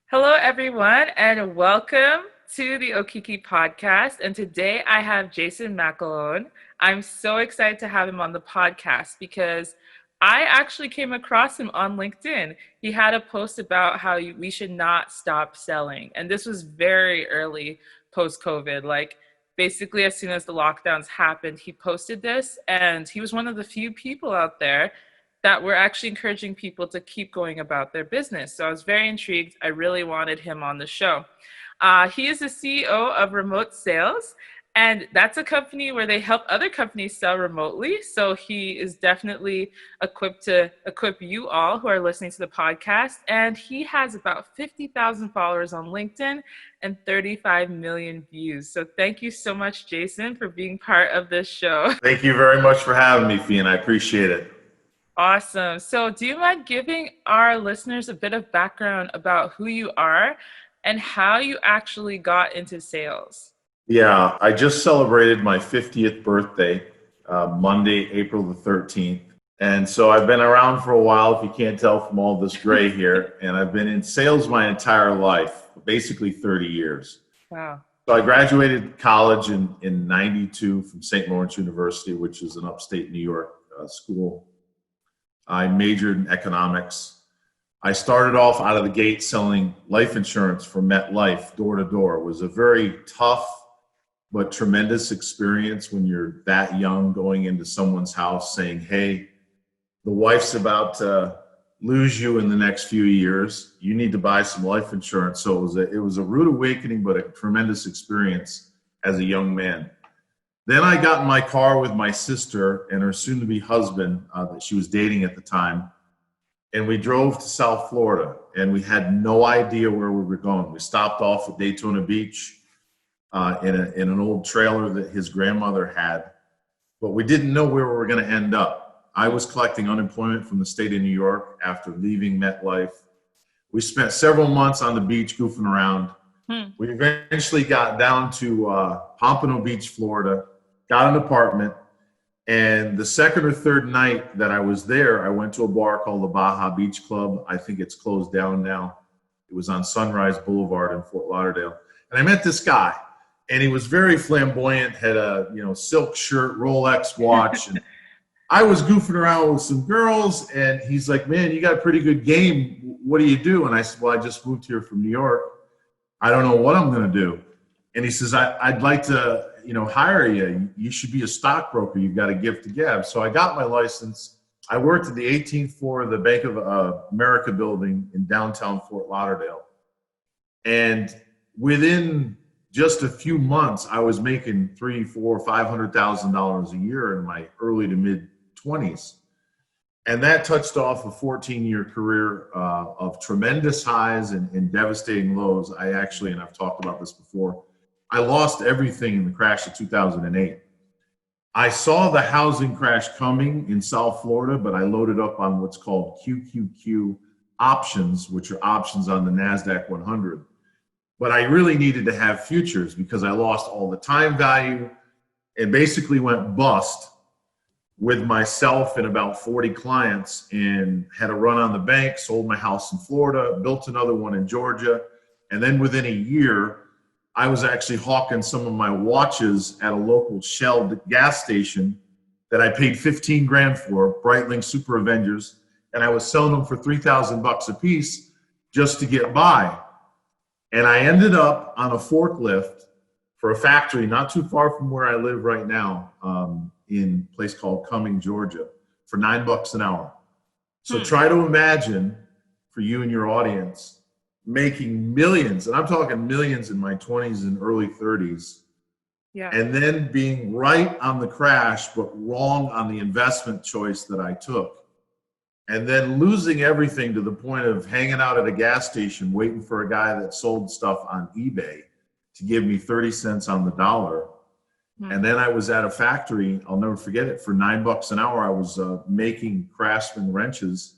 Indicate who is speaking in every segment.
Speaker 1: Hello, everyone, and welcome to the Okiki podcast. And today I have Jason McElhone. I'm so excited to have him on the podcast because I actually came across him on LinkedIn. He had a post about how we should not stop selling. And this was very early post COVID. Like, basically, as soon as the lockdowns happened, he posted this. And he was one of the few people out there that we're actually encouraging people to keep going about their business. So I was very intrigued. I really wanted him on the show. He is the CEO of Remote Sales, and that's a company where they help other companies sell remotely. So he is definitely equipped to equip you all who are listening to the podcast. And he has about 50,000 followers on LinkedIn and 35 million views. So thank you so much, Jason, for being part of this show.
Speaker 2: Thank you very much for having me, Fiyin. I appreciate it.
Speaker 1: Awesome. So, do you mind giving our listeners a bit of background about who you are and how you actually got into sales?
Speaker 2: Yeah, I just celebrated my 50th birthday, Monday, April the 13th. And so I've been around for a while, if you can't tell from all this gray here. And I've been in sales my entire life, basically 30 years.
Speaker 1: Wow.
Speaker 2: So I graduated college in 92 from St. Lawrence University, which is an upstate New York school. I majored in economics. I started off out of the gate selling life insurance for MetLife door to door. It was a very tough but tremendous experience when you're that young going into someone's house saying, hey, the wife's about to lose you in the next few years. You need to buy some life insurance. So it was a rude awakening, but a tremendous experience as a young man. Then I got in my car with my sister and her soon-to-be husband that she was dating at the time, and we drove to South Florida, and we had no idea where we were going. We stopped off at Daytona Beach in an old trailer that his grandmother had, but we didn't know where we were going to end up. I was collecting unemployment from the state of New York after leaving MetLife. We spent several months on the beach goofing around. We eventually got down to Pompano Beach, Florida, got an apartment, and the second or third night that I was there, I went to a bar called the Baja Beach Club. I think it's closed down now. It was on Sunrise Boulevard in Fort Lauderdale. And I met this guy, and he was very flamboyant, had a silk shirt, Rolex watch. And I was goofing around with some girls, and he's like, man, you got a pretty good game. What do you do? And I said, well, I just moved here from New York. I don't know what I'm going to do. And he says, I'd like to hire you. You should be a stockbroker. You've got a gift to give. So I got my license. I worked at the 18th floor of the Bank of America building in downtown Fort Lauderdale. And within just a few months, I was making $300,000, $400,000, $500,000 a year in my early to mid 20s. And that touched off a 14-year career of tremendous highs and devastating lows. I actually, and I've talked about this before, I lost everything in the crash of 2008. I saw the housing crash coming in South Florida, but I loaded up on what's called QQQ options, which are options on the NASDAQ 100. But I really needed to have futures because I lost all the time value and basically went bust with myself and about 40 clients, and had a run on the bank, sold my house in Florida, built another one in Georgia. And then within a year, I was actually hawking some of my watches at a local Shell gas station that I paid 15 grand for, Breitling Super Avengers, and I was selling them for $3,000 a piece just to get by. And I ended up on a forklift for a factory not too far from where I live right now, in a place called Cumming, Georgia, for $9 an hour. So try to imagine, for you and your audience, making millions, and I'm talking millions in my 20s and early 30s, and then being right on the crash, but wrong on the investment choice that I took. And then losing everything to the point of hanging out at a gas station waiting for a guy that sold stuff on eBay to give me 30 cents on the dollar. And then I was at a factory, I'll never forget it, for $9 an hour. I was making Craftsman wrenches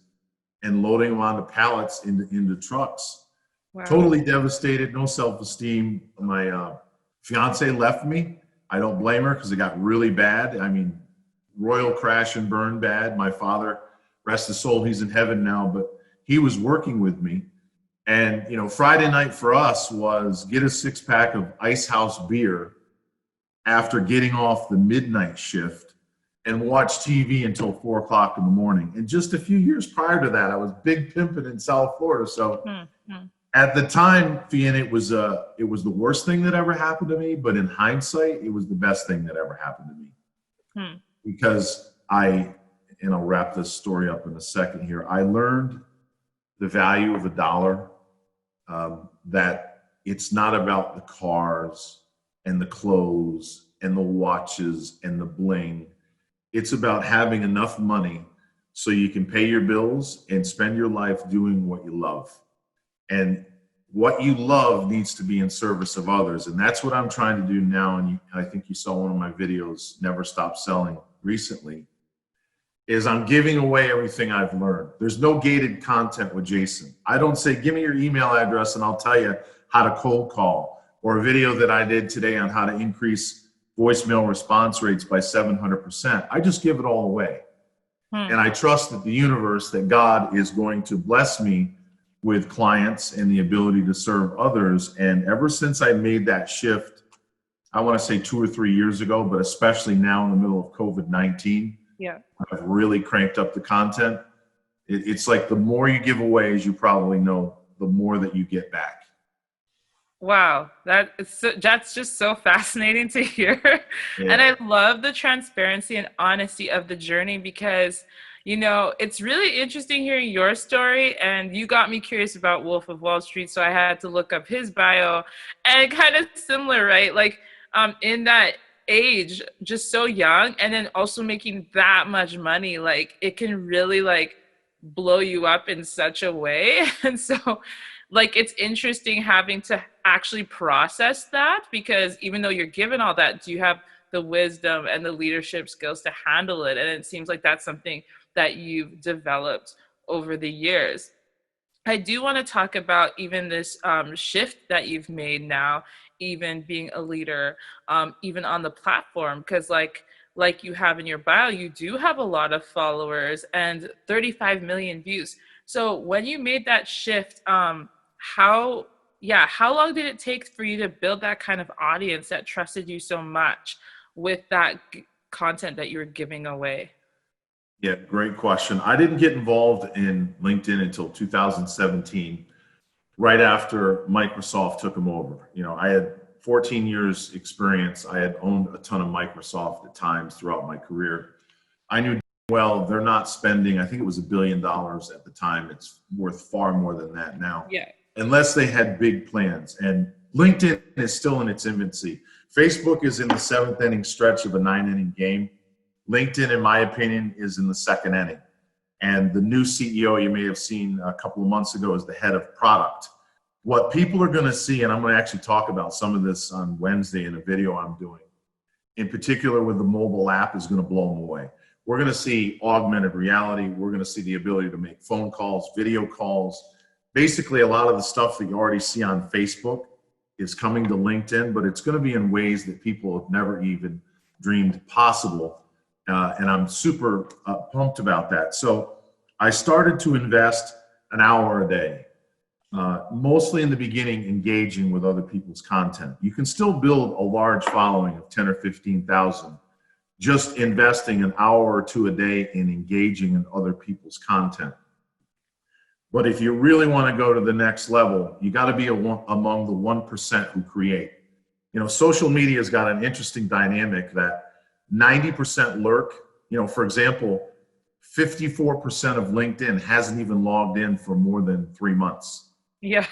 Speaker 2: and loading them onto pallets into trucks. Wow. Totally devastated, no self-esteem. My fiance left me. I don't blame her because it got really bad. I mean, royal crash and burn bad. My father, rest his soul, he's in heaven now, but he was working with me. And, Friday night for us was get a 6-pack of Ice House beer after getting off the midnight shift and watch TV until 4 o'clock in the morning. And just a few years prior to that, I was big pimping in South Florida. So at the time, Fiyin, it was the worst thing that ever happened to me. But in hindsight, it was the best thing that ever happened to me. Because and I'll wrap this story up in a second here. I learned the value of $1, that it's not about the cars and the clothes and the watches and the bling. It's about having enough money so you can pay your bills and spend your life doing what you love. And what you love needs to be in service of others. And that's what I'm trying to do now. And I think you saw one of my videos, Never Stop Selling, recently, is I'm giving away everything I've learned. There's no gated content with Jason. I don't say, give me your email address and I'll tell you how to cold call, or a video that I did today on how to increase voicemail response rates by 700%. I just give it all away. And I trust that the universe, that God is going to bless me with clients and the ability to serve others. And ever since I made that shift, I want to say 2 or 3 years ago, but especially now in the middle of COVID-19, I've really cranked up the content. It's like the more you give away, as you probably know, the more that you get back.
Speaker 1: Wow, that's just so fascinating to hear.
Speaker 2: Yeah.
Speaker 1: And I love the transparency and honesty of the journey because, it's really interesting hearing your story, and you got me curious about Wolf of Wall Street, so I had to look up his bio, and kind of similar, right? Like, in that age, just so young, and then also making that much money, like it can really like blow you up in such a way. And so like it's interesting having to actually process that, because even though you're given all that, do you have the wisdom and the leadership skills to handle it? And it seems like that's something that you've developed over the years. I do want to talk about even this shift that you've made now, even being a leader, even on the platform, because like you have in your bio, you do have a lot of followers and 35 million views. So when you made that shift, how long did it take for you to build that kind of audience that trusted you so much with that content that you were giving away?
Speaker 2: Yeah, great question. I didn't get involved in LinkedIn until 2017, right after Microsoft took them over. I had 14 years experience. I had owned a ton of Microsoft at times throughout my career. I knew well they're not spending, I think it was $1 billion at the time. It's worth far more than that now.
Speaker 1: Yeah.
Speaker 2: Unless they had big plans. And LinkedIn is still in its infancy. Facebook is in the 7th inning stretch of a 9-inning game. LinkedIn, in my opinion, is in the 2nd inning. And the new CEO you may have seen a couple of months ago is the head of product. What people are going to see, and I'm going to actually talk about some of this on Wednesday in a video I'm doing, in particular with the mobile app, is going to blow them away. We're going to see augmented reality. We're going to see the ability to make phone calls, video calls. Basically, a lot of the stuff that you already see on Facebook is coming to LinkedIn, but it's going to be in ways that people have never even dreamed possible. And I'm super pumped about that. So I started to invest an hour a day, mostly in the beginning, engaging with other people's content. You can still build a large following of 10 or 15,000, just investing an hour or two a day in engaging in other people's content. But if you really want to go to the next level, you got to be among the 1% who create. Social media has got an interesting dynamic that 90% lurk. For example, 54% of LinkedIn hasn't even logged in for more than 3 months.
Speaker 1: Yeah.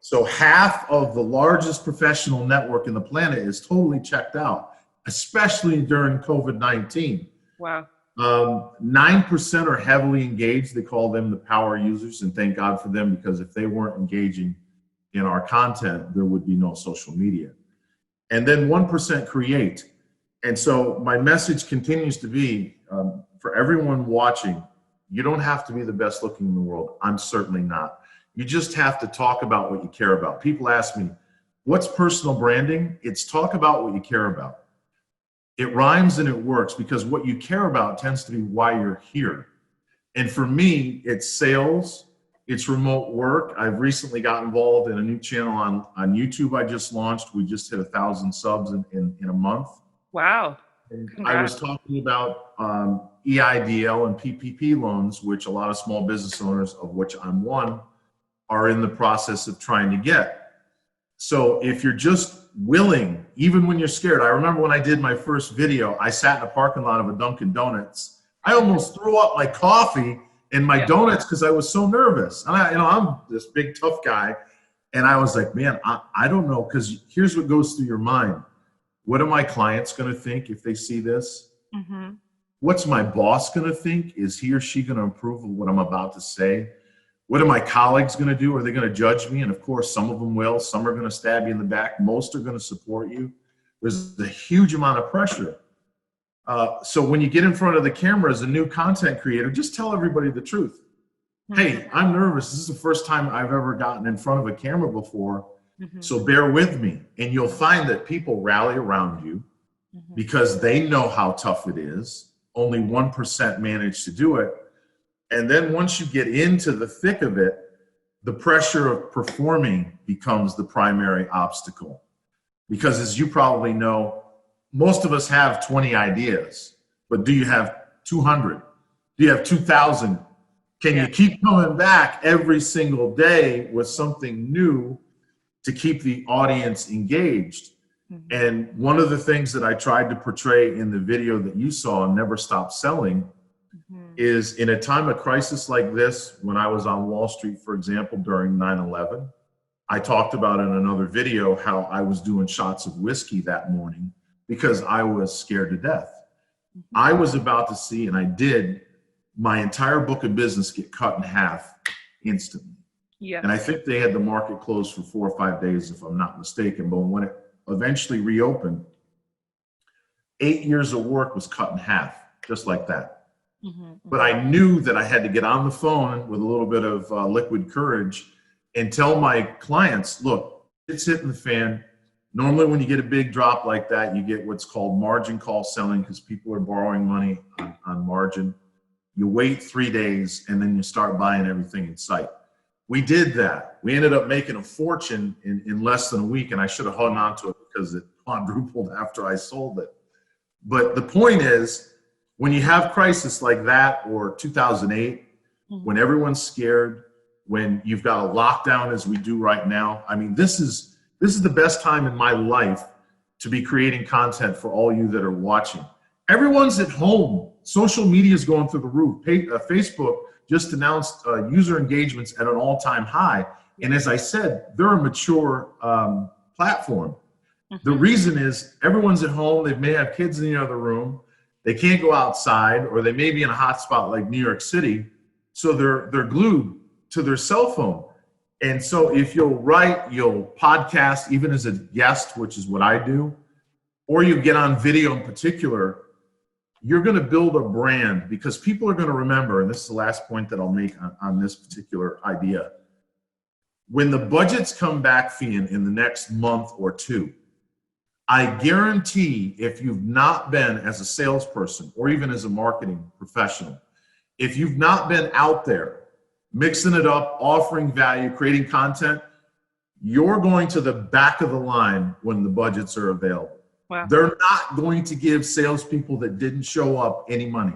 Speaker 2: So half of the largest professional network in the planet is totally checked out, especially during COVID-19.
Speaker 1: Wow.
Speaker 2: 9% are heavily engaged. They call them the power users, and thank God for them, because if they weren't engaging in our content, there would be no social media. And then 1% create. And so my message continues to be, for everyone watching, you don't have to be the best looking in the world. I'm certainly not. You just have to talk about what you care about. People ask me, what's personal branding? It's talk about what you care about. It rhymes and it works, because what you care about tends to be why you're here. And for me, it's sales, It's remote work. I've recently got involved in a new channel on YouTube I just launched. We just hit 1,000 subs in a month.
Speaker 1: Wow.
Speaker 2: And I was
Speaker 1: Congrats.
Speaker 2: talking about EIDL and PPP loans, which a lot of small business owners, of which I'm one, are in the process of trying to get. So if you're just willing, even when you're scared, I remember when I did my first video, I sat in a parking lot of a Dunkin' Donuts. I almost threw up my coffee and my
Speaker 1: Yeah.
Speaker 2: donuts because I was so nervous. And I'm this big tough guy, and I was like, man, I don't know, because here's what goes through your mind. What are my clients going to think if they see this?
Speaker 1: Mm-hmm.
Speaker 2: What's my boss going to think? Is he or she going to approve of what I'm about to say? What are my colleagues going to do? Are they going to judge me? And of course, some of them will. Some are going to stab you in the back. Most are going to support you. There's a huge amount of pressure. So when you get in front of the camera as a new content creator, just tell everybody the truth.
Speaker 1: Mm-hmm.
Speaker 2: Hey, I'm nervous. This is the first time I've ever gotten in front of a camera before.
Speaker 1: Mm-hmm.
Speaker 2: So bear with me. And you'll find that people rally around you because they know how tough it is. Only 1% manage to do it. And then once you get into the thick of it, the pressure of performing becomes the primary obstacle. Because as you probably know, most of us have 20 ideas, but do you have 200? Do you have 2,000? Can you keep coming back every single day with something new to keep the audience engaged? And one of the things that I tried to portray in the video that you saw, Never Stop Selling, is in a time of crisis like this, when I was on Wall Street, for example, during 9/11, I talked about in another video how I was doing shots of whiskey that morning because I was scared to death. I was about to see, and I did, my entire book of business get cut in half instantly.
Speaker 1: Yeah.
Speaker 2: And I think they had the market closed for 4 or 5 days, if I'm not mistaken. But when it eventually reopened, 8 years of work was cut in half, just like that. But I knew that I had to get on the phone with a little bit of liquid courage and tell my clients, look, it's hitting the fan. Normally when you get a big drop like that, you get what's called margin call selling, because people are borrowing money on margin. You wait 3 days and then you start buying everything in sight. We did that. We ended up making a fortune in less than a week, and I should have hung on to it because it quadrupled after I sold it. But the point is, when you have crisis like that, or 2008, when everyone's scared, when you've got a lockdown as we do right now, I mean, this is the best time in my life to be creating content for all you that are watching. Everyone's at home. Social media is going through the roof. Facebook just announced user engagements at an all-time high. And as I said, they're a mature platform. The reason is everyone's at home. They may have kids in the other room. They can't go outside, or they may be in a hot spot like New York City. So they're glued to their cell phone. And so if you'll write, you'll podcast, even as a guest, which is what I do, or you get on video in particular, you're going to build a brand, because people are going to remember, and this is the last point that I'll make on this particular idea. When the budgets come back, Fiyin, in the next month or two, I guarantee, if you've not been as a salesperson or even as a marketing professional, if you've not been out there mixing it up, offering value, creating content, you're going to the back of the line when the budgets are available.
Speaker 1: Wow.
Speaker 2: They're not going to give salespeople that didn't show up any money.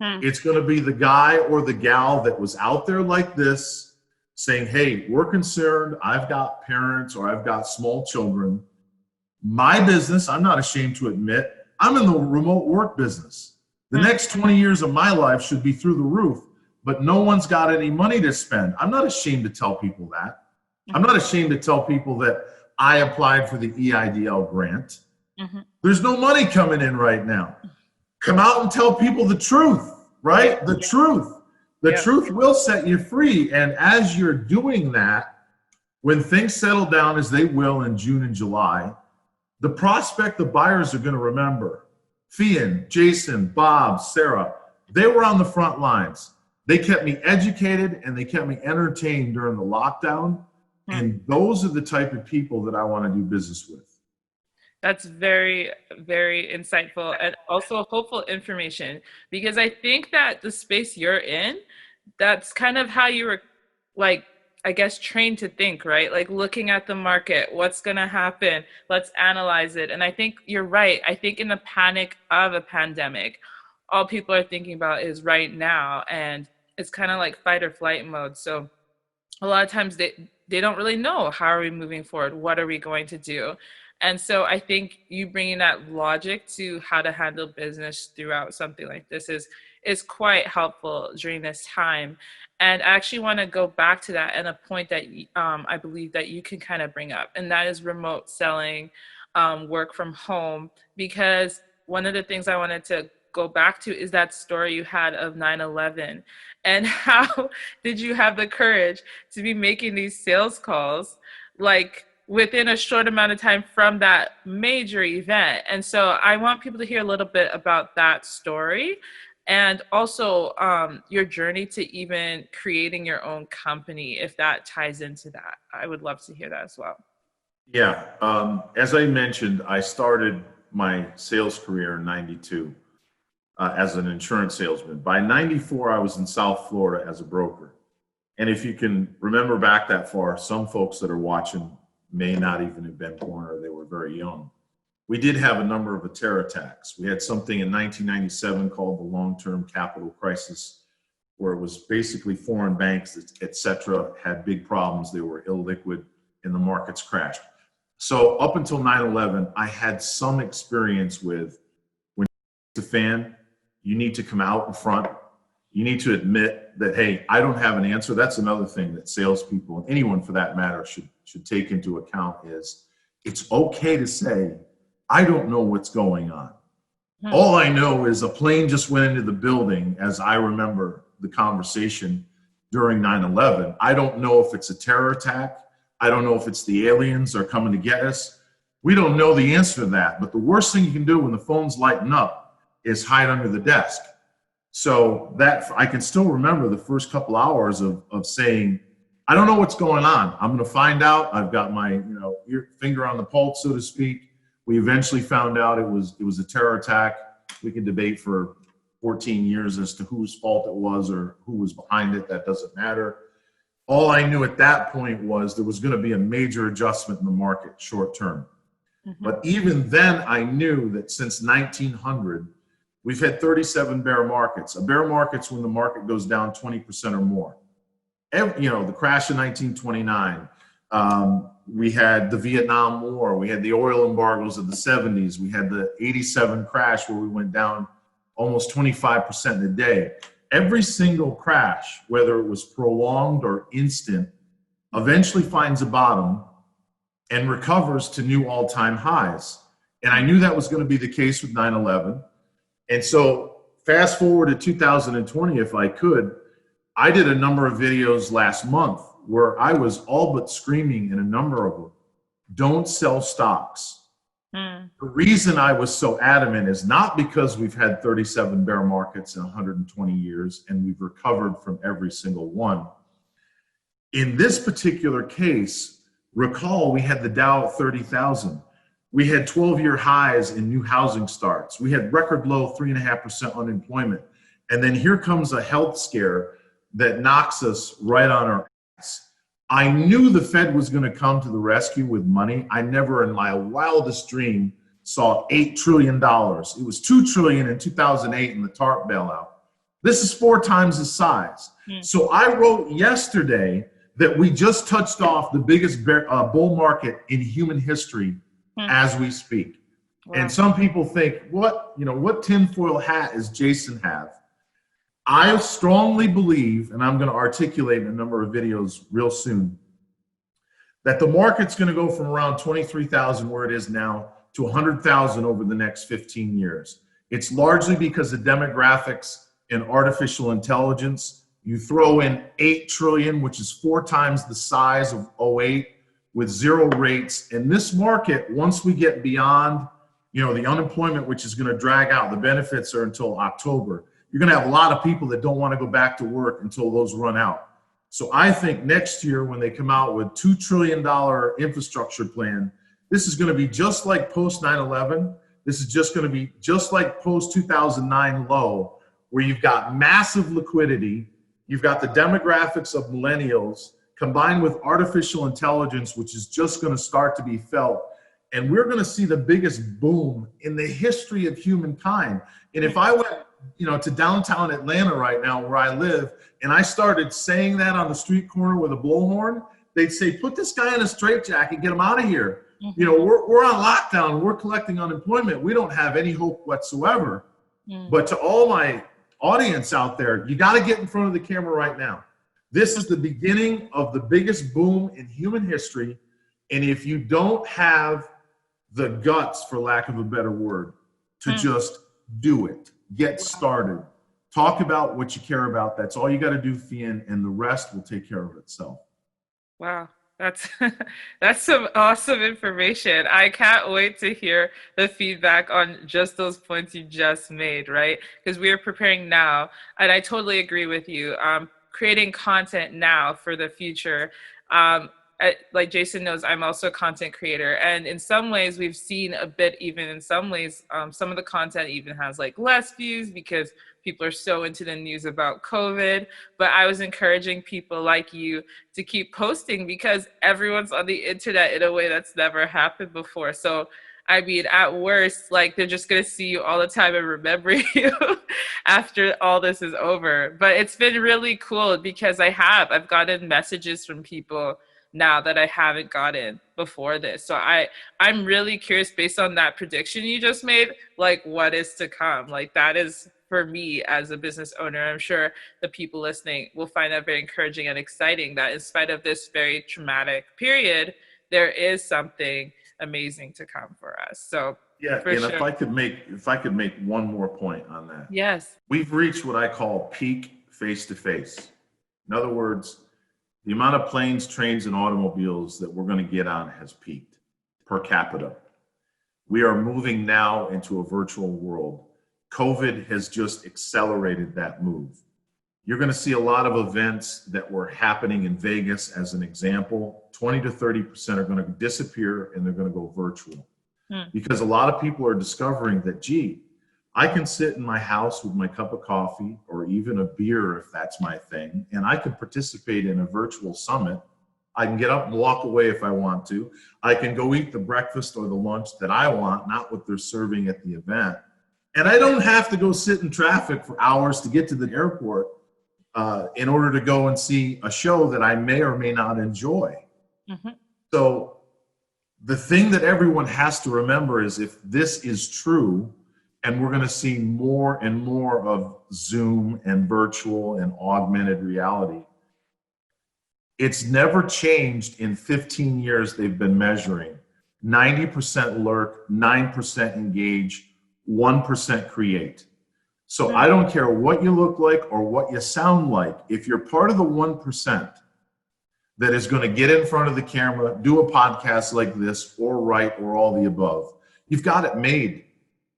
Speaker 2: It's going to be the guy or the gal that was out there like this saying, hey, we're concerned. I've got parents, or I've got small children. My business, I'm not ashamed to admit, I'm in the remote work business. The next 20 years of my life should be through the roof, but no one's got any money to spend. I'm not ashamed to tell people that. I'm not ashamed to tell people that I applied for the EIDL grant. There's no money coming in right now. Come out and tell people the truth, right? The truth. The truth will set you free. And as you're doing that, when things settle down, as they will in June and July, the prospect, the buyers are going to remember Fiyin, Jason, Bob, Sarah. They were on the front lines. They kept me educated and they kept me entertained during the lockdown. And those are the type of people that I want to do business with.
Speaker 1: That's very, very insightful and also hopeful information, because I think that the space you're in, that's kind of how you were like, I guess, trained to think, right? Like looking at the market, what's going to happen? Let's analyze it. And I think you're right. I think in the panic of a pandemic, all people are thinking about is right now. And it's kind of like fight or flight mode. So a lot of times they don't really know, how are we moving forward, what are we going to do. And so I think you bringing that logic to how to handle business throughout something like this is quite helpful during this time. And I actually want to go back to that and a point that I believe that you can kind of bring up, and that is remote selling, work from home. Because one of the things I wanted to go back to is that story you had of 9/11, and how did you have the courage to be making these sales calls like within a short amount of time from that major event. And so I want people to hear a little bit about that story, and also your journey to even creating your own company, if that ties into that. I would love to hear that as well.
Speaker 2: Yeah. As I mentioned, I started my sales career in 92 as an insurance salesman. By 94, I was in South Florida as a broker. And if you can remember back that far, some folks that are watching may not even have been born, or they were very young. We did have a number of terror attacks. We had something in 1997 called the long-term capital crisis, where it was basically foreign banks, et cetera, had big problems. They were illiquid and the markets crashed. So up until 9/11, I had some experience with, when it's a fan, you need to come out in front. You need to admit that, hey, I don't have an answer. That's another thing that salespeople, and anyone for that matter, should take into account is it's okay to say, I don't know what's going on. All I know is a plane just went into the building, as I remember the conversation during 9/11. I don't know if it's a terror attack. I don't know if it's the aliens are coming to get us. We don't know the answer to that. But the worst thing you can do when the phone's lighting up is hide under the desk. So that, I can still remember the first couple hours of saying, I don't know what's going on. I'm going to find out. I've got my finger on the pulse, so to speak. We eventually found out it was a terror attack. We could debate for 14 years as to whose fault it was or who was behind it. That doesn't matter. All I knew at that point was there was going to be a major adjustment in the market short term. But even then, I knew that since 1900, we've had 37 bear markets. A bear market's when the market goes down 20% or more. The crash in 1929, we had the Vietnam War, we had the oil embargoes of the 70s, we had the 87 crash where we went down almost 25% in a day. Every single crash, whether it was prolonged or instant, eventually finds a bottom and recovers to new all-time highs. And I knew that was going to be the case with 9/11. And so fast forward to 2020, if I could, I did a number of videos last month where I was all but screaming in a number of them, don't sell stocks. The reason I was so adamant is not because we've had 37 bear markets in 120 years and we've recovered from every single one. In this particular case, recall we had the Dow at 30,000. We had 12-year highs in new housing starts. We had record low 3.5% unemployment. And then here comes a health scare that knocks us right on our ass. I knew the Fed was going to come to the rescue with money. I never in my wildest dream saw $8 trillion. It was $2 trillion in 2008 in the TARP bailout. This is 4 times the size. So I wrote yesterday that we just touched off the biggest bull market in human history as we speak. Wow. And some people think, what tinfoil hat does Jason have? I strongly believe, and I'm going to articulate in a number of videos real soon, that the market's going to go from around 23,000 where it is now to 100,000 over the next 15 years. It's largely because of demographics and artificial intelligence. You throw in 8 trillion, which is 4 times the size of '08 with 0 rates. And this market, once we get beyond, the unemployment, which is going to drag out, the benefits are until October. You're going to have a lot of people that don't want to go back to work until those run out. So I think next year when they come out with $2 trillion infrastructure plan, this is going to be just like post 9/11. This is just going to be just like post 2009 low, where you've got massive liquidity. You've got the demographics of millennials combined with artificial intelligence, which is just going to start to be felt. And we're going to see the biggest boom in the history of humankind. And if I went, to downtown Atlanta right now where I live, and I started saying that on the street corner with a blowhorn, they'd say, put this guy in a straitjacket, get him out of here. We're on lockdown. We're collecting unemployment. We don't have any hope whatsoever. But to all my audience out there, you got to get in front of the camera right now. This is the beginning of the biggest boom in human history. And if you don't have the guts, for lack of a better word, to just do it, get started, talk about what you care about. That's all you got to do, Fiyin, and the rest will take care of itself.
Speaker 1: Wow. That's some awesome information. I can't wait to hear the feedback on just those points you just made, right? Because we are preparing now, and I totally agree with you. Creating content now for the future. Like Jason knows, I'm also a content creator, and in some ways we've seen a bit, even in some ways, some of the content even has like less views because people are so into the news about COVID. But I was encouraging people like you to keep posting because everyone's on the internet in a way that's never happened before. So I mean, at worst, like they're just going to see you all the time and remember you after all this is over. But it's been really cool because I've gotten messages from people now that I haven't gotten before this. So I'm really curious, based on that prediction you just made, like what is to come. Like that is, for me as a business owner, I'm sure the people listening will find that very encouraging and exciting, that in spite of this very traumatic period, there is something amazing to come for us. So
Speaker 2: yeah, and sure. if I could make one more point on that.
Speaker 1: Yes.
Speaker 2: We've reached what I call peak face-to-face. In other words, the amount of planes, trains, and automobiles that we're going to get on has peaked per capita. We are moving now into a virtual world. COVID has just accelerated that move. You're going to see a lot of events that were happening in Vegas, as an example. 20 to 30% are going to disappear and they're going to go virtual. Because a lot of people are discovering that, gee, I can sit in my house with my cup of coffee or even a beer if that's my thing, and I can participate in a virtual summit. I can get up and walk away if I want to. I can go eat the breakfast or the lunch that I want, not what they're serving at the event. And I don't have to go sit in traffic for hours to get to the airport in order to go and see a show that I may or may not enjoy. So the thing that everyone has to remember is, if this is true, and we're going to see more and more of Zoom and virtual and augmented reality, it's never changed in 15 years they've been measuring. 90% lurk, 9% engage, 1% create. So I don't care what you look like or what you sound like. If you're part of the 1% that is going to get in front of the camera, do a podcast like this, or write, or all the above, you've got it made.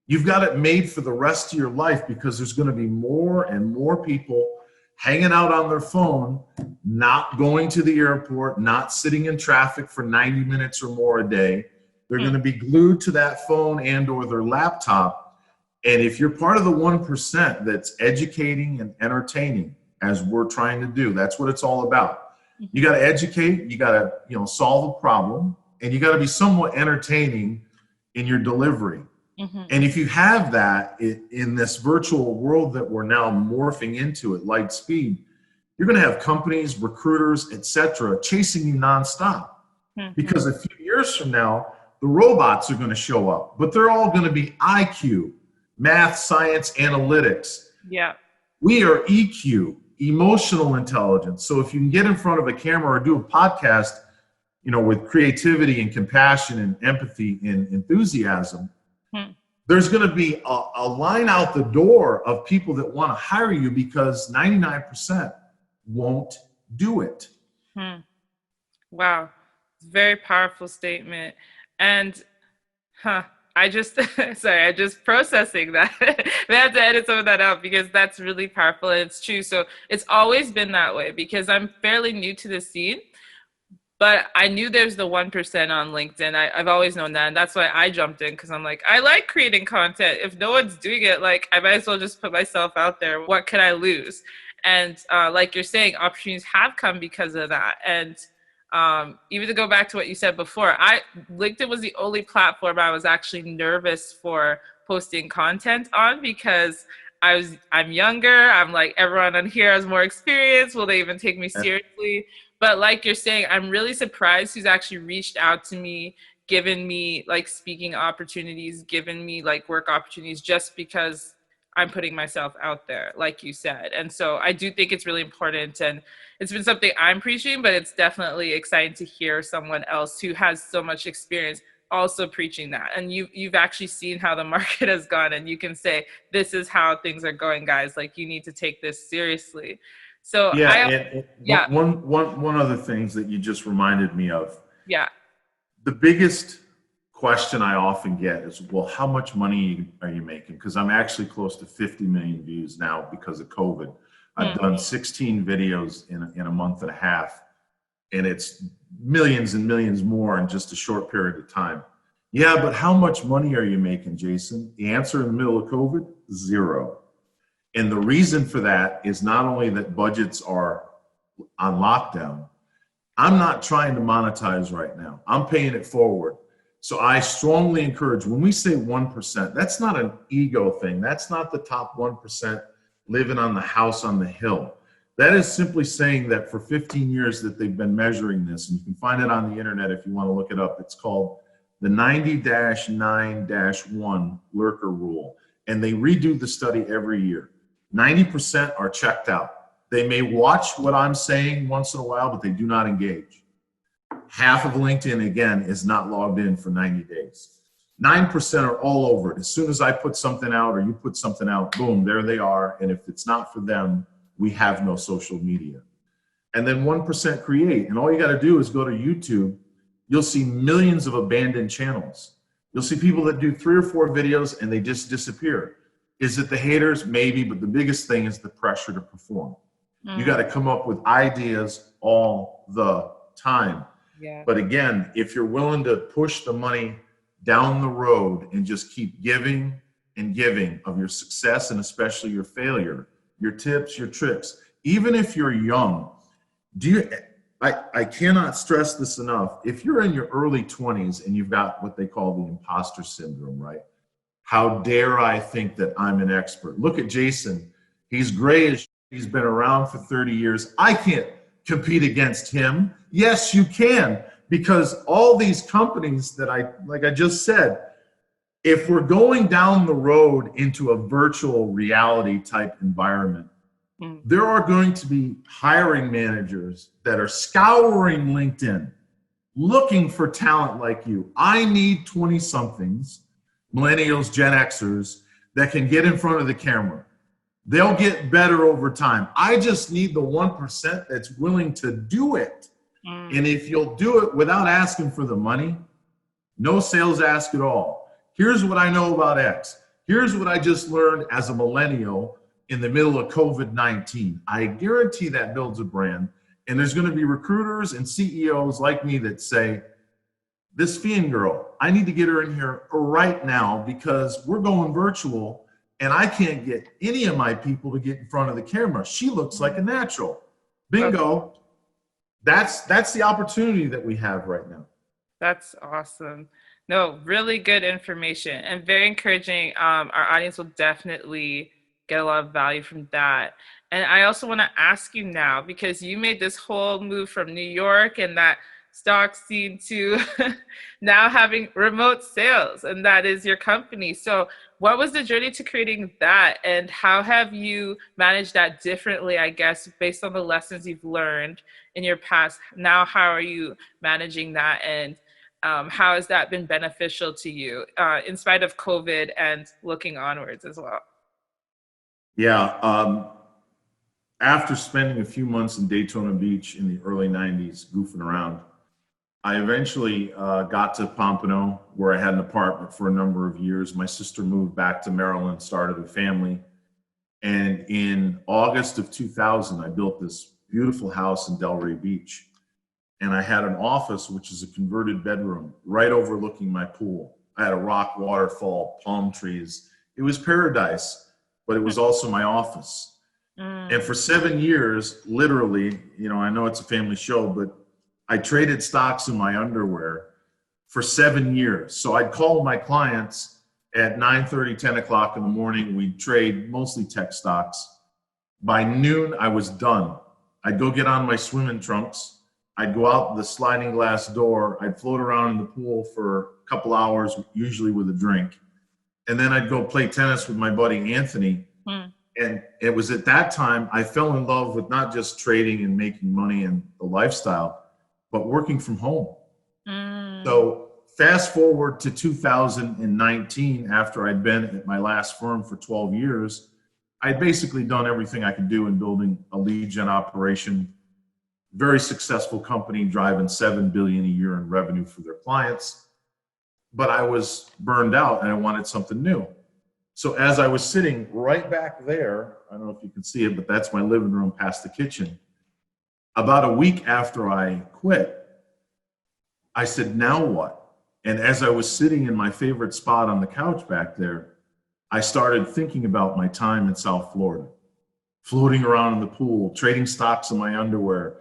Speaker 2: You've got it made for the rest of your life, because there's going to be more and more people hanging out on their phone, not going to the airport, not sitting in traffic for 90 minutes or more a day. They're going to be glued to that phone and or their laptop. And if you're part of the 1% that's educating and entertaining, as we're trying to do, that's what it's all about. You got to educate, you got to, solve a problem, and you got to be somewhat entertaining in your delivery. And if you have that in this virtual world that we're now morphing into at light speed, you're going to have companies, recruiters, etc., chasing you nonstop. Because a few years from now, the robots are going to show up, but they're all going to be IQ, math, science, analytics.
Speaker 1: Yeah.
Speaker 2: We are EQ, emotional intelligence. So if you can get in front of a camera or do a podcast, with creativity and compassion and empathy and enthusiasm, there's going to be a line out the door of people that want to hire you, because 99% won't do it.
Speaker 1: Wow. Very powerful statement. And I just processing that. We have to edit some of that out, because that's really powerful and it's true. So it's always been that way, because I'm fairly new to the scene. But I knew there's the 1% on LinkedIn. I've always known that. And that's why I jumped in, because I'm like, I like creating content. If no one's doing it, like, I might as well just put myself out there. What can I lose? And like you're saying, opportunities have come because of that. And even to go back to what you said before, LinkedIn was the only platform I was actually nervous for posting content on because I'm younger. I'm like, everyone on here has more experience. Will they even take me seriously? But like you're saying, I'm really surprised who's actually reached out to me, given me like speaking opportunities, given me like work opportunities just because I'm putting myself out there, like you said. And so I do think it's really important, and it's been something I'm preaching, but it's definitely exciting to hear someone else who has so much experience also preaching that. And you've actually seen how the market has gone, and you can say, this is how things are going, guys. Like, you need to take this seriously. So
Speaker 2: Yeah, and
Speaker 1: yeah,
Speaker 2: one other things that you just reminded me of.
Speaker 1: yeah.
Speaker 2: The biggest question I often get is, well, how much money are you making? Because I'm actually close to 50 million views now because of COVID. I've done 16 videos in a month and a half, and it's millions and millions more in just a short period of time. Yeah, but how much money are you making, Jason? The answer in the middle of COVID, zero. And the reason for that is not only that budgets are on lockdown, I'm not trying to monetize right now. I'm paying it forward. So I strongly encourage, when we say 1%, that's not an ego thing. That's not the top 1% living on the house on the hill. That is simply saying that for 15 years that they've been measuring this, and you can find it on the internet if you want to look it up. It's called the 90-9-1 lurker rule. And they redo the study every year. 90% are checked out. They may watch what I'm saying once in a while, but they do not engage. Half of LinkedIn, again, is not logged in for 90 days. 9% are all over it. As soon as I put something out or you put something out, boom, there they are. And if it's not for them, we have no social media. And then 1% create. And all you got to do is go to YouTube. You'll see millions of abandoned channels. You'll see people that do 3 or 4 videos and they just disappear. Is it the haters? Maybe, but the biggest thing is the pressure to perform. You got to come up with ideas all the time.
Speaker 1: Yeah.
Speaker 2: But again, if you're willing to push the money down the road and just keep giving and giving of your success and especially your failure, your tips, your tricks, even if you're young, I cannot stress this enough. If you're in your early 20s and you've got what they call the imposter syndrome, right? How dare I think that I'm an expert? Look at Jason. He's gray as he's been around for 30 years. I can't compete against him. Yes, you can, because all these companies that like I just said, if we're going down the road into a virtual reality type environment, there are going to be hiring managers that are scouring LinkedIn, looking for talent like you. I need 20-somethings, millennials, Gen Xers, that can get in front of the camera. They'll get better over time. I just need the 1% that's willing to do it. And if you'll do it without asking for the money, no sales ask at all. Here's what I know about X. Here's what I just learned as a millennial in the middle of COVID-19. I guarantee that builds a brand. And there's going to be recruiters and CEOs like me that say, this Fiyin girl, I need to get her in here right now because we're going virtual and I can't get any of my people to get in front of the camera. She looks like a natural. Bingo. That's the opportunity that we have right now.
Speaker 1: That's awesome. No, really good information and very encouraging. Our audience will definitely get a lot of value from that. And I also want to ask you now, because you made this whole move from New York and that stock scene to now having remote sales, and that is your company. So what was the journey to creating that, and how have you managed that differently, I guess, based on the lessons you've learned in your past? Now, how are you managing that, and how has that been beneficial to you in spite of COVID and looking onwards as well?
Speaker 2: Yeah. After spending a few months in Daytona Beach in the early 90s goofing around, I eventually got to Pompano, where I had an apartment for a number of years. My sister moved back to Maryland, started a family. And in August of 2000, I built this beautiful house in Delray Beach. And I had an office, which is a converted bedroom, right overlooking my pool. I had a rock waterfall, palm trees. It was paradise, but it was also my office. And for 7 years, literally, I know it's a family show, but I traded stocks in my underwear for 7 years. So I'd call my clients at 9:30, 10 o'clock in the morning. We'd trade mostly tech stocks. By noon, I was done. I'd go get on my swimming trunks. I'd go out the sliding glass door. I'd float around in the pool for a couple hours, usually with a drink. And then I'd go play tennis with my buddy Anthony. And it was at that time I fell in love with not just trading and making money and the lifestyle, but working from home. So fast forward to 2019, after I'd been at my last firm for 12 years, I'd basically done everything I could do in building a lead gen operation, very successful company driving $7 billion a year in revenue for their clients. But I was burned out and I wanted something new. So as I was sitting right back there, I don't know if you can see it, but that's my living room past the kitchen. About a week after I quit, I said, now what? And as I was sitting in my favorite spot on the couch back there, I started thinking about my time in South Florida, floating around in the pool, trading stocks in my underwear,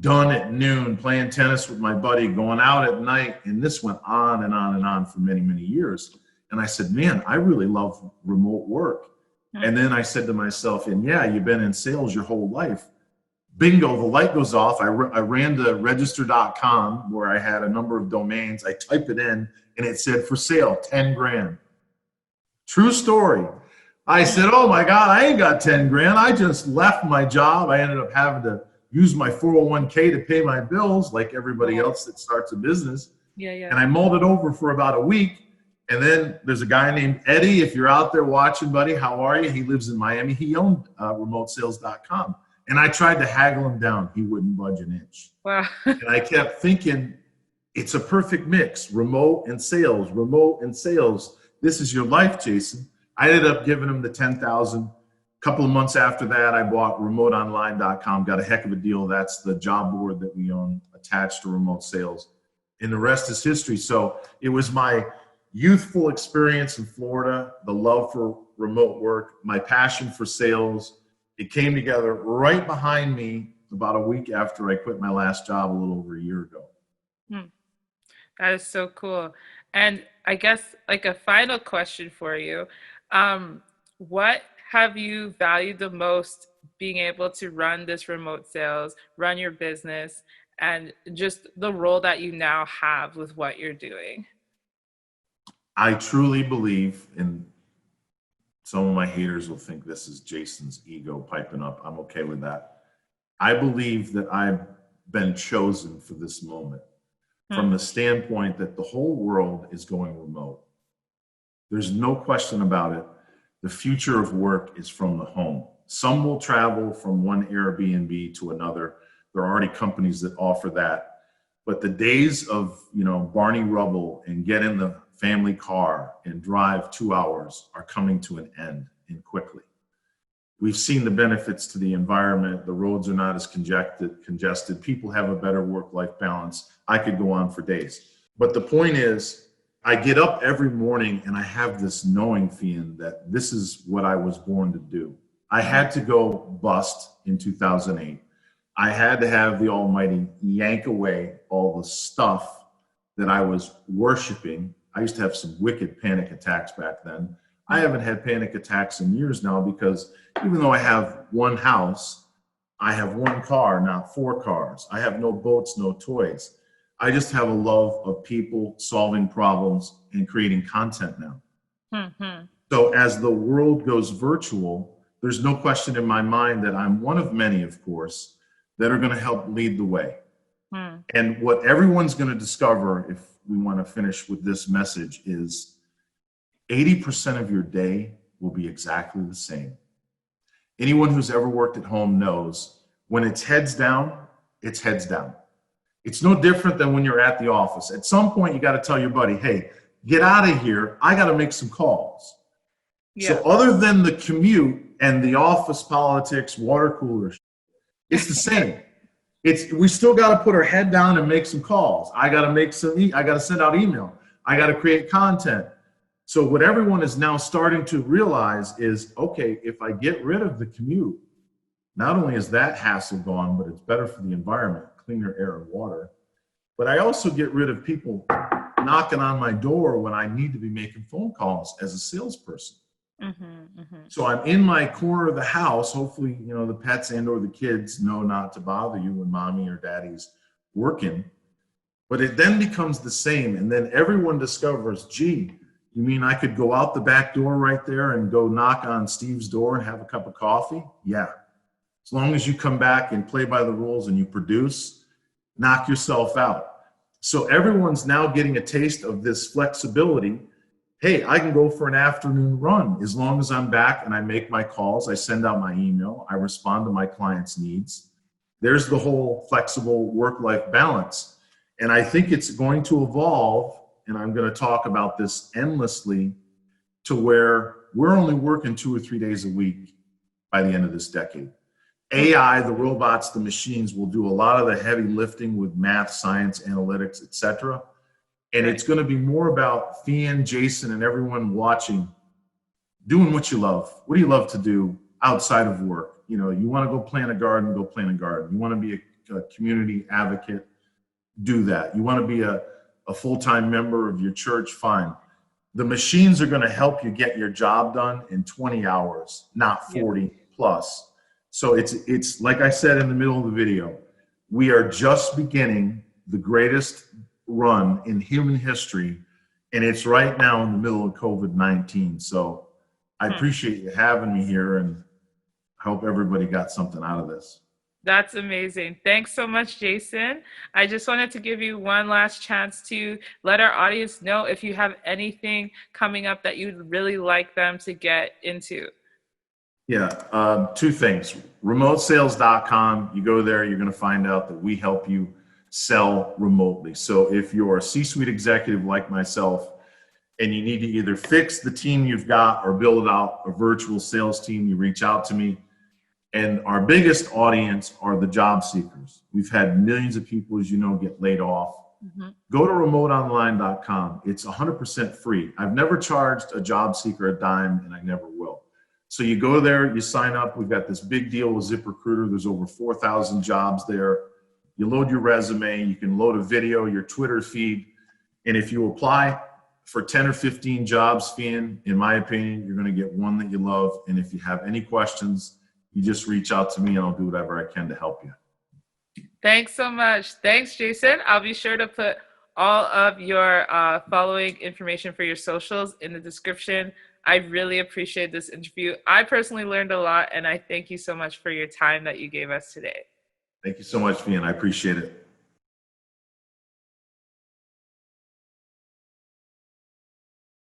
Speaker 2: done at noon, playing tennis with my buddy, going out at night. And this went on and on and on for many, many years. And I said, man, I really love remote work. And then I said to myself, and yeah, you've been in sales your whole life. Bingo, the light goes off. I ran to register.com where I had a number of domains. I typed it in and it said for sale, 10 grand. True story. I said, oh my God, I ain't got 10 grand. I just left my job. I ended up having to use my 401k to pay my bills like everybody else that starts a business. And I mulled it over for about a week. And then there's a guy named Eddie. If you're out there watching, buddy, how are you? He lives in Miami. He owned remotesales.com. And I tried to haggle him down. He wouldn't budge an inch.
Speaker 1: Wow.
Speaker 2: And I kept thinking, it's a perfect mix, remote and sales, remote and sales. This is your life, Jason. I ended up giving him the 10,000. A couple of months after that, I bought remoteonline.com, got a heck of a deal. That's the job board that we own attached to remote sales. And the rest is history. So it was my youthful experience in Florida, the love for remote work, my passion for sales. It came together right behind me about a week after I quit my last job a little over a year ago.
Speaker 1: That is so cool. And I guess like a final question for you, what have you valued the most being able to run this remote sales, run your business, and just the role that you now have with what you're doing?
Speaker 2: I truly believe, and some of my haters will think this is Jason's ego piping up. I'm okay with that. I believe that I've been chosen for this moment from the standpoint that the whole world is going remote. There's no question about it. The future of work is from the home. Some will travel from one Airbnb to another. There are already companies that offer that. But the days of, Barney Rubble and get in the family car and drive 2 hours are coming to an end, and quickly. We've seen the benefits to the environment. The roads are not as congested. People have a better work-life balance. I could go on for days. But the point is, I get up every morning and I have this knowing, Fiyin, that this is what I was born to do. I had to go bust in 2008. I had to have the Almighty yank away all the stuff that I was worshiping. I used to have some wicked panic attacks back then. I haven't had panic attacks in years now because even though I have one house, I have one car, not 4 cars. I have no boats, no toys. I just have a love of people, solving problems, and creating content now. So as the world goes virtual, there's no question in my mind that I'm one of many, of course, that are going to help lead the way. And what everyone's going to discover, if we want to finish with this message, is 80% of your day will be exactly the same. Anyone who's ever worked at home knows when it's heads down, it's heads down. It's no different than when you're at the office. At some point, you got to tell your buddy, hey, get out of here. I got to make some calls. So other than the commute and the office politics, water cooler, it's the same. We still got to put our head down and make some calls. I got to send out email. I got to create content. So what everyone is now starting to realize is, okay, if I get rid of the commute, Not only is that hassle gone, but it's better for the environment, cleaner air and water. But I also get rid of people knocking on my door when I need to be making phone calls as a salesperson. So I'm in my corner of the house. Hopefully, the pets and or the kids know not to bother you when mommy or daddy's working. But it then becomes the same. And then everyone discovers, gee, you mean I could go out the back door right there and go knock on Steve's door and have a cup of coffee? Yeah. As long as you come back and play by the rules and you produce, knock yourself out. So everyone's now getting a taste of this flexibility. Hey, I can go for an afternoon run as long as I'm back and I make my calls, I send out my email, I respond to my clients' needs. There's the whole flexible work-life balance. And I think it's going to evolve, and I'm going to talk about this endlessly, to where we're only working 2 or 3 days a week by the end of this decade. AI, the robots, the machines will do a lot of the heavy lifting with math, science, analytics, etc. And it's going to be more about Fiyin, Jason, and everyone watching doing what you love. What do you love to do outside of work? You want to go plant a garden, go plant a garden. You want to be a community advocate, do that. You want to be a full-time member of your church, fine. The machines are going to help you get your job done in 20 hours, not 40 plus. So it's like I said in the middle of the video, we are just beginning the greatest run in human history, and it's right now in the middle of COVID-19. So I appreciate you having me here, and I hope everybody got something out of this.
Speaker 1: That's amazing. Thanks so much, Jason. I just wanted to give you one last chance to let our audience know if you have anything coming up that you'd really like them to get into.
Speaker 2: Yeah, 2 things. Remotesales.com, you go there, you're going to find out that we help you sell remotely. So if you're a C-suite executive like myself and you need to either fix the team you've got or build out a virtual sales team, you reach out to me. And our biggest audience are the job seekers. We've had millions of people, as you know, get laid off. Go to remoteonline.com. It's 100% free. I've never charged a job seeker a dime, and I never will. So you go there, you sign up. We've got this big deal with ZipRecruiter. There's over 4,000 jobs there. You load your resume. You can load a video, your Twitter feed. And if you apply for 10 or 15 jobs, Fiyin, in my opinion, you're going to get one that you love. And if you have any questions, you just reach out to me and I'll do whatever I can to help you.
Speaker 1: Thanks so much. Thanks, Jason. I'll be sure to put all of your following information for your socials in the description. I really appreciate this interview. I personally learned a lot, and I thank you so much for your time that you gave us today.
Speaker 2: Thank you so much, Fiyin. I appreciate it.